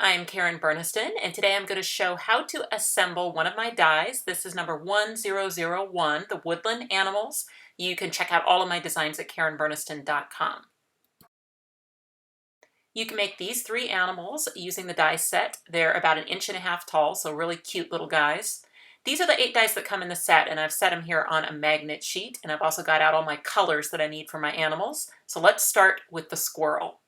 I'm Karen Burniston, and today I'm going to show how to assemble one of my dies. This is number 1001, the Woodland Animals. You can check out all of my designs at karenburniston.com. You can make these three animals using the die set. They're about 1.5 inches tall, so really cute little guys. These are the 8 dies that come in the set, and I've set them here on a magnet sheet, and I've also got out all my colors that I need for my animals. So let's start with the squirrel.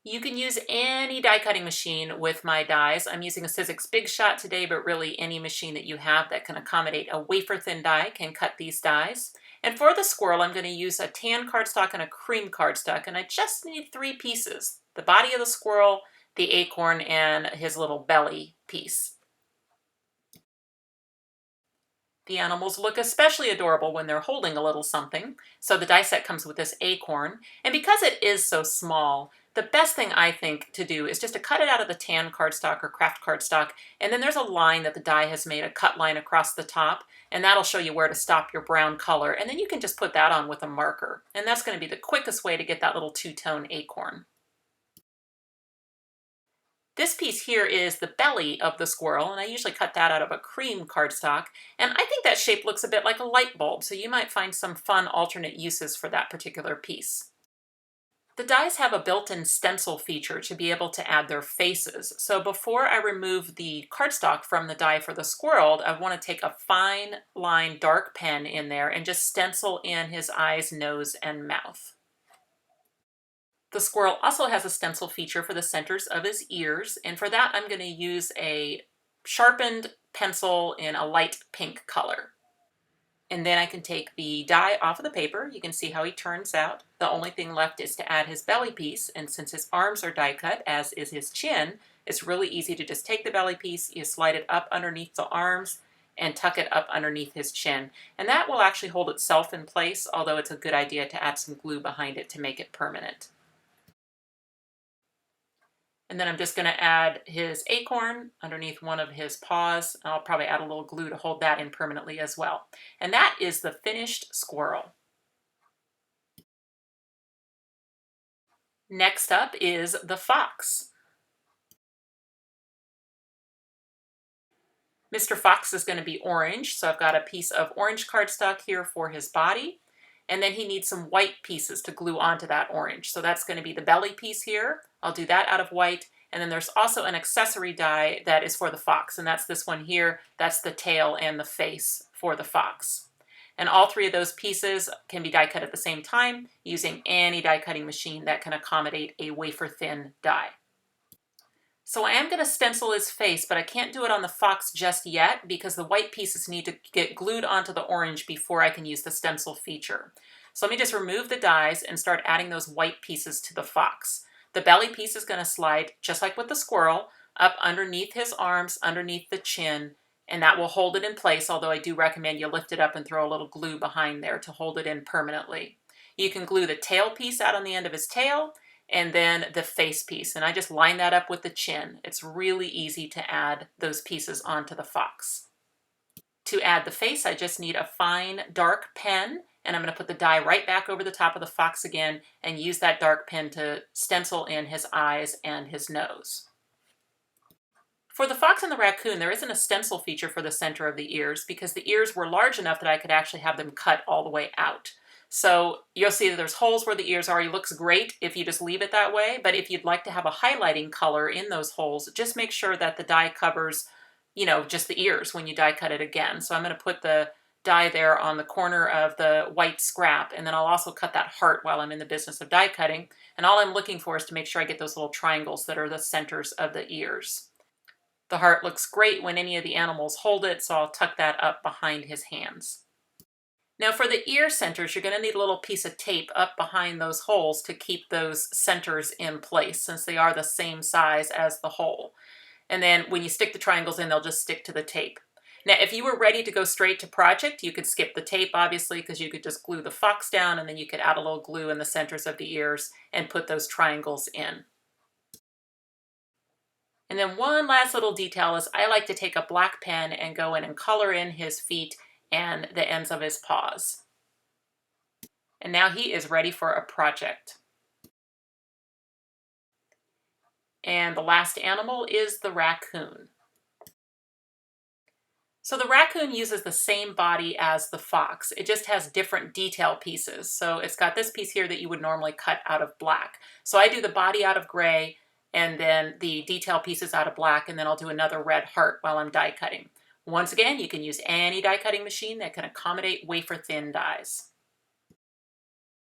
You can use any die cutting machine with my dies. I'm using a Sizzix Big Shot today, but really any machine that you have that can accommodate a wafer thin die can cut these dies. And for the squirrel, I'm going to use a tan cardstock and a cream cardstock, and I just need 3 pieces. The body of the squirrel, the acorn, and his little belly piece. The animals look especially adorable when they're holding a little something, so the die set comes with this acorn. And because it is so small, the best thing I think to do is just to cut it out of the tan cardstock or craft cardstock, and then there's a line that the die has made, a cut line across the top, and that'll show you where to stop your brown color, and then you can just put that on with a marker. And that's going to be the quickest way to get that little two-tone acorn. This piece here is the belly of the squirrel, and I usually cut that out of a cream cardstock, and I think that shape looks a bit like a light bulb, so you might find some fun alternate uses for that particular piece. The dies have a built-in stencil feature to be able to add their faces, so before I remove the cardstock from the die for the squirrel, I want to take a fine line dark pen in there and just stencil in his eyes, nose, and mouth. The squirrel also has a stencil feature for the centers of his ears, and for that I'm going to use a sharpened pencil in a light pink color. And then I can take the die off of the paper. You can see how he turns out. The only thing left is to add his belly piece, and since his arms are die cut, as is his chin, it's really easy to just take the belly piece, you slide it up underneath the arms, and tuck it up underneath his chin. And that will actually hold itself in place, although it's a good idea to add some glue behind it to make it permanent. And then I'm just going to add his acorn underneath one of his paws. I'll probably add a little glue to hold that in permanently as well. And that is the finished squirrel. Next up is the fox. Mr. Fox is going to be orange, so I've got a piece of orange cardstock here for his body. And then he needs some white pieces to glue onto that orange. So that's going to be the belly piece here. I'll do that out of white. And then there's also an accessory die that is for the fox, and that's this one here. That's the tail and the face for the fox. And all 3 of those pieces can be die cut at the same time using any die cutting machine that can accommodate a wafer thin die. So I am going to stencil his face, but I can't do it on the fox just yet because the white pieces need to get glued onto the orange before I can use the stencil feature. So let me just remove the dies and start adding those white pieces to the fox. The belly piece is going to slide, just like with the squirrel, up underneath his arms, underneath the chin, and that will hold it in place, although I do recommend you lift it up and throw a little glue behind there to hold it in permanently. You can glue the tail piece out on the end of his tail, and then the face piece, and I just line that up with the chin. It's really easy to add those pieces onto the fox. To add the face, I just need a fine dark pen, and I'm going to put the die right back over the top of the fox again and use that dark pen to stencil in his eyes and his nose. For the fox and the raccoon, there isn't a stencil feature for the center of the ears because the ears were large enough that I could actually have them cut all the way out. So you'll see that there's holes where the ears are. It looks great if you just leave it that way, but if you'd like to have a highlighting color in those holes, just make sure that the die covers, just the ears when you die cut it again. So I'm going to put the die there on the corner of the white scrap, and then I'll also cut that heart while I'm in the business of die cutting. And all I'm looking for is to make sure I get those little triangles that are the centers of the ears. The heart looks great when any of the animals hold it, so I'll tuck that up behind his hands. Now for the ear centers, you're going to need a little piece of tape up behind those holes to keep those centers in place since they are the same size as the hole. And then when you stick the triangles in, they'll just stick to the tape. Now if you were ready to go straight to project, you could skip the tape obviously because you could just glue the fox down and then you could add a little glue in the centers of the ears and put those triangles in. And then one last little detail is I like to take a black pen and go in and color in his feet and the ends of his paws. And now he is ready for a project. And the last animal is the raccoon. So the raccoon uses the same body as the fox. It just has different detail pieces. So it's got this piece here that you would normally cut out of black. So I do the body out of gray and then the detail pieces out of black, and then I'll do another red heart while I'm die cutting. Once again, you can use any die cutting machine that can accommodate wafer thin dies.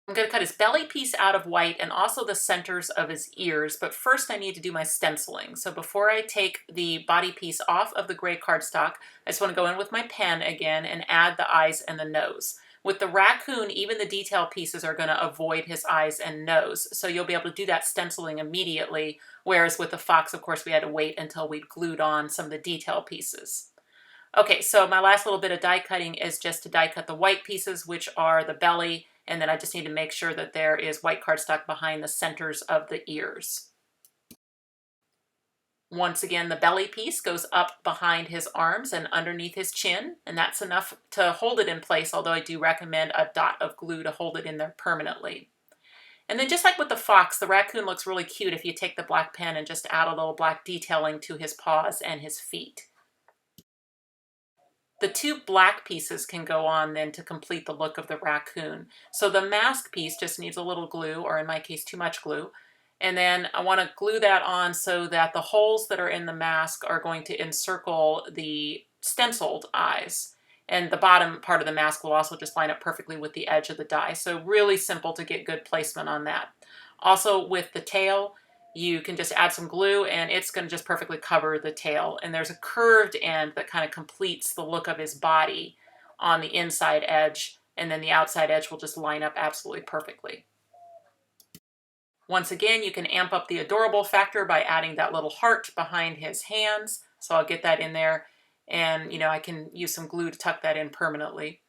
I'm going to cut his belly piece out of white and also the centers of his ears, but first I need to do my stenciling. So before I take the body piece off of the gray cardstock, I just want to go in with my pen again and add the eyes and the nose. With the raccoon, even the detail pieces are going to avoid his eyes and nose, so you'll be able to do that stenciling immediately, whereas with the fox, of course, we had to wait until we'd glued on some of the detail pieces. Okay, so my last little bit of die cutting is just to die cut the white pieces, which are the belly, and then I just need to make sure that there is white cardstock behind the centers of the ears. Once again, the belly piece goes up behind his arms and underneath his chin, and that's enough to hold it in place, although I do recommend a dot of glue to hold it in there permanently. And then just like with the fox, the raccoon looks really cute if you take the black pen and just add a little black detailing to his paws and his feet. The two black pieces can go on then to complete the look of the raccoon. So the mask piece just needs a little glue, or in my case, too much glue. And then I want to glue that on so that the holes that are in the mask are going to encircle the stenciled eyes. And the bottom part of the mask will also just line up perfectly with the edge of the die. So really simple to get good placement on that. Also with the tail, you can just add some glue and it's going to just perfectly cover the tail. And there's a curved end that kind of completes the look of his body on the inside edge, and then the outside edge will just line up absolutely perfectly. Once again, you can amp up the adorable factor by adding that little heart behind his hands. So I'll get that in there, and I can use some glue to tuck that in permanently.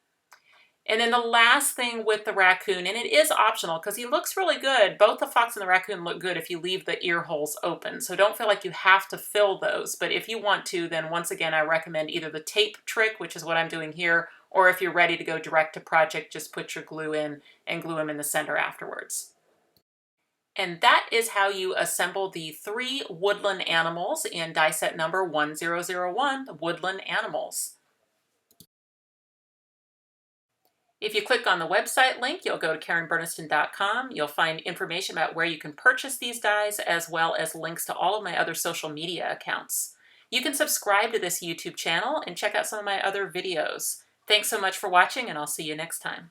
And then the last thing with the raccoon, and it is optional because he looks really good. Both the fox and the raccoon look good if you leave the ear holes open. So don't feel like you have to fill those. But if you want to, then once again, I recommend either the tape trick, which is what I'm doing here, or if you're ready to go direct to project, just put your glue in and glue them in the center afterwards. And that is how you assemble the 3 woodland animals in die set number 1001, the Woodland Animals. If you click on the website link, you'll go to KarenBurniston.com. You'll find information about where you can purchase these dies, as well as links to all of my other social media accounts. You can subscribe to this YouTube channel and check out some of my other videos. Thanks so much for watching, and I'll see you next time.